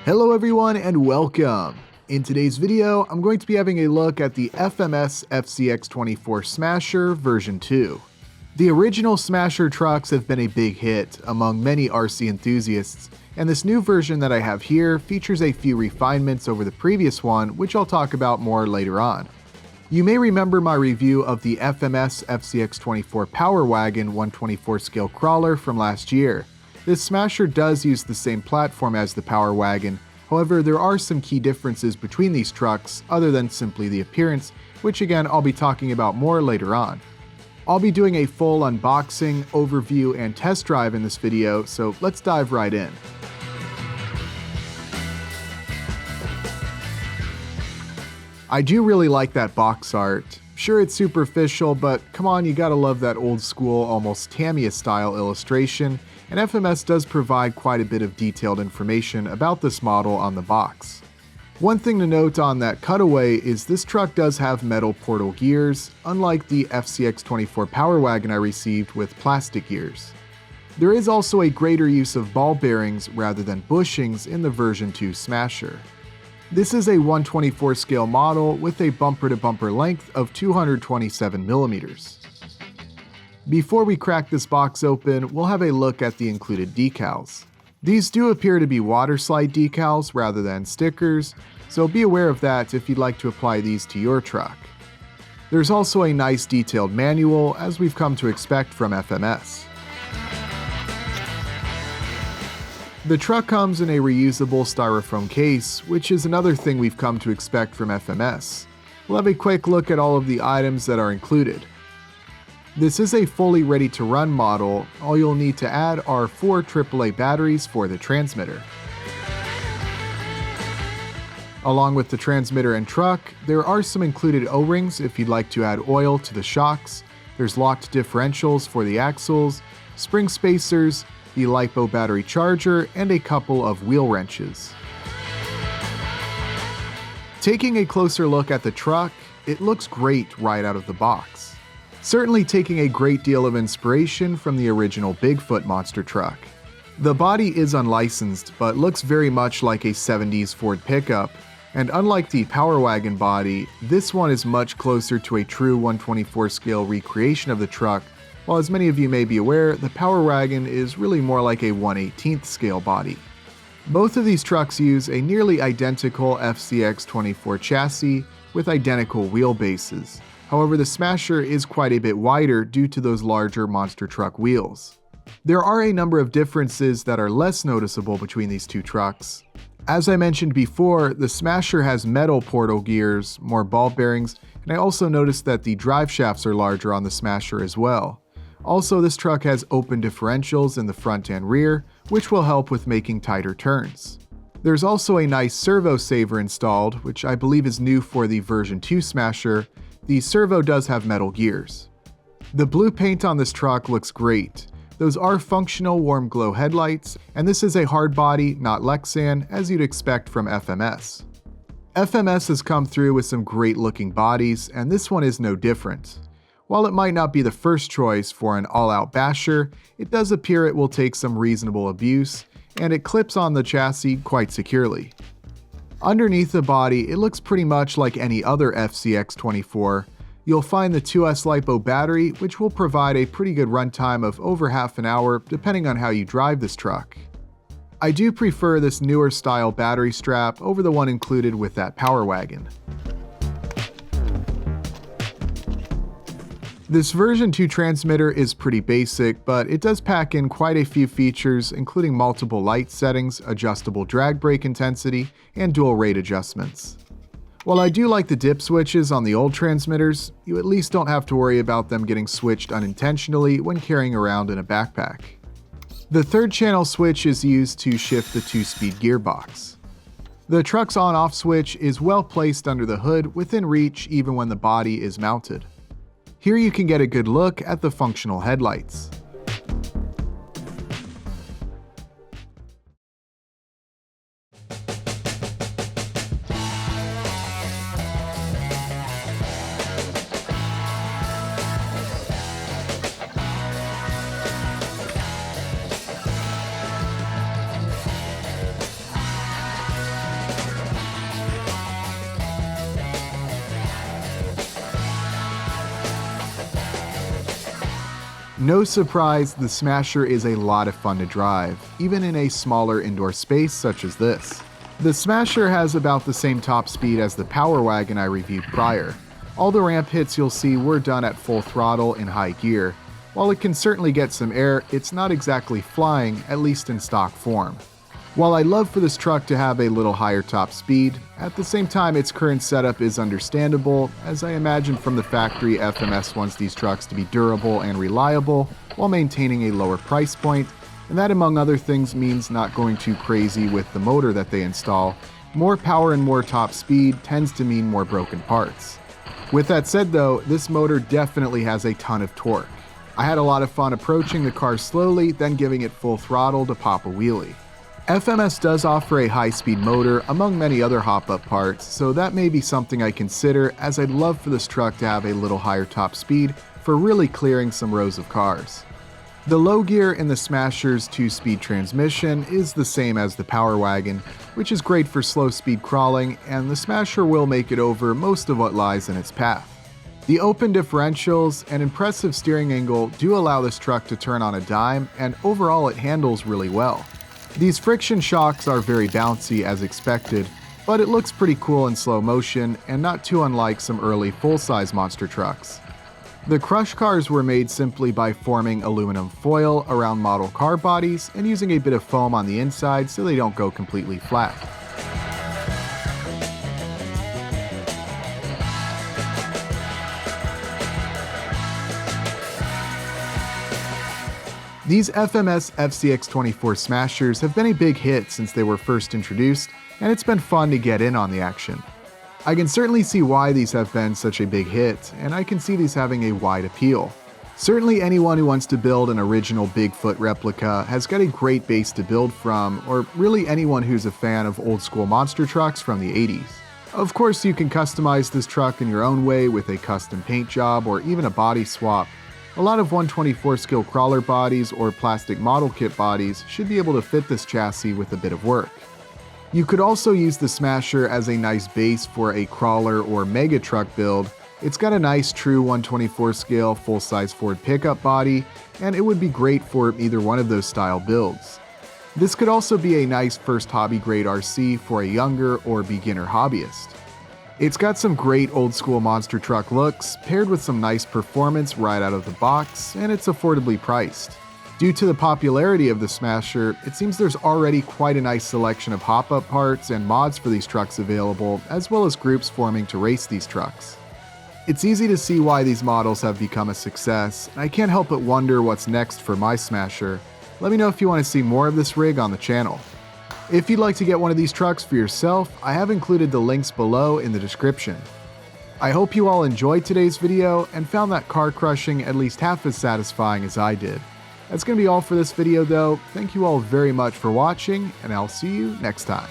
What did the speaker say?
Hello everyone and welcome! In today's video, I'm going to be having a look at the FMS FCX24 Smasher version 2. The original Smasher trucks have been a big hit among many RC enthusiasts, and this new version that I have here features a few refinements over the previous one, which I'll talk about more later on. You may remember my review of the FMS FCX24 Power Wagon 124 scale crawler from last year. This Smasher does use the same platform as the Power Wagon, however there are some key differences between these trucks other than simply the appearance, which again I'll be talking about more later on. I'll be doing a full unboxing, overview, and test drive in this video, so let's dive right in. I do really like that box art. Sure, it's superficial, but come on, you gotta love that old school, almost Tamiya style illustration, and FMS does provide quite a bit of detailed information about this model on the box. One thing to note on that cutaway is this truck does have metal portal gears, unlike the FCX24 Power Wagon I received with plastic gears. There is also a greater use of ball bearings rather than bushings in the version 2 Smasher. This is a 124 scale model with a bumper-to-bumper length of 227 millimeters. Before we crack this box open, we'll have a look at the included decals. These do appear to be water slide decals rather than stickers, so be aware of that if you'd like to apply these to your truck. There's also a nice detailed manual, as we've come to expect from FMS. The truck comes in a reusable styrofoam case, which is another thing we've come to expect from FMS. We'll have a quick look at all of the items that are included. This is a fully ready-to-run model. All you'll need to add are 4 AAA batteries for the transmitter. Along with the transmitter and truck, there are some included O-rings if you'd like to add oil to the shocks. There's locked differentials for the axles, spring spacers, the LiPo battery charger, and a couple of wheel wrenches. Taking a closer look at the truck, it looks great right out of the box. Certainly taking a great deal of inspiration from the original Bigfoot monster truck. The body is unlicensed, but looks very much like a 70s Ford pickup, and unlike the Power Wagon body, this one is much closer to a true 124 scale recreation of the truck, while as many of you may be aware, the Power Wagon is really more like a 1/18th scale body. Both of these trucks use a nearly identical FCX24 chassis with identical wheelbases. However, the Smasher is quite a bit wider due to those larger monster truck wheels. There are a number of differences that are less noticeable between these two trucks. As I mentioned before, the Smasher has metal portal gears, more ball bearings, and I also noticed that the drive shafts are larger on the Smasher as well. Also, this truck has open differentials in the front and rear, which will help with making tighter turns. There's also a nice servo saver installed, which I believe is new for the version 2 Smasher. The servo does have metal gears. The blue paint on this truck looks great. Those are functional warm glow headlights, and this is a hard body, not Lexan, as you'd expect from FMS. FMS has come through with some great looking bodies, and this one is no different. While it might not be the first choice for an all-out basher, it does appear it will take some reasonable abuse, and it clips on the chassis quite securely. Underneath the body, it looks pretty much like any other FCX24. You'll find the 2S LiPo battery, which will provide a pretty good runtime of over half an hour depending on how you drive this truck. I do prefer this newer style battery strap over the one included with that Power Wagon. This version 2 transmitter is pretty basic, but it does pack in quite a few features, including multiple light settings, adjustable drag brake intensity, and dual rate adjustments. While I do like the dip switches on the old transmitters, you at least don't have to worry about them getting switched unintentionally when carrying around in a backpack. The third channel switch is used to shift the 2-speed gearbox. The truck's on-off switch is well placed under the hood within reach even when the body is mounted. Here you can get a good look at the functional headlights. No surprise, the Smasher is a lot of fun to drive, even in a smaller indoor space such as this. The Smasher has about the same top speed as the Power Wagon I reviewed prior. All the ramp hits you'll see were done at full throttle in high gear. While it can certainly get some air, it's not exactly flying, at least in stock form. While I'd love for this truck to have a little higher top speed, at the same time its current setup is understandable, as I imagine from the factory FMS wants these trucks to be durable and reliable while maintaining a lower price point, and that among other things means not going too crazy with the motor that they install. More power and more top speed tends to mean more broken parts. With that said though, this motor definitely has a ton of torque. I had a lot of fun approaching the car slowly, then giving it full throttle to pop a wheelie. FMS does offer a high-speed motor among many other hop-up parts, so that may be something I consider, as I'd love for this truck to have a little higher top speed for really clearing some rows of cars. The low gear in the Smasher's 2-speed transmission is the same as the Power Wagon, which is great for slow-speed crawling, and the Smasher will make it over most of what lies in its path. The open differentials and impressive steering angle do allow this truck to turn on a dime, and overall it handles really well. These friction shocks are very bouncy as expected, but it looks pretty cool in slow motion and not too unlike some early full-size monster trucks. The crush cars were made simply by forming aluminum foil around model car bodies and using a bit of foam on the inside so they don't go completely flat. These FMS FCX24 Smashers have been a big hit since they were first introduced, and it's been fun to get in on the action. I can certainly see why these have been such a big hit, and I can see these having a wide appeal. Certainly anyone who wants to build an original Bigfoot replica has got a great base to build from, or really anyone who's a fan of old school monster trucks from the 80s. Of course, you can customize this truck in your own way with a custom paint job or even a body swap. A lot of 124 scale crawler bodies or plastic model kit bodies should be able to fit this chassis with a bit of work. You could also use the Smasher as a nice base for a crawler or mega truck build. It's got a nice true 124 scale full-size Ford pickup body, and it would be great for either one of those style builds. This could also be a nice first hobby grade RC for a younger or beginner hobbyist. It's got some great old school monster truck looks, paired with some nice performance right out of the box, and it's affordably priced. Due to the popularity of the Smasher, it seems there's already quite a nice selection of hop-up parts and mods for these trucks available, as well as groups forming to race these trucks. It's easy to see why these models have become a success, and I can't help but wonder what's next for my Smasher. Let me know if you want to see more of this rig on the channel. If you'd like to get one of these trucks for yourself, I have included the links below in the description. I hope you all enjoyed today's video and found that car crushing at least half as satisfying as I did. That's going to be all for this video though. Thank you all very much for watching, and I'll see you next time.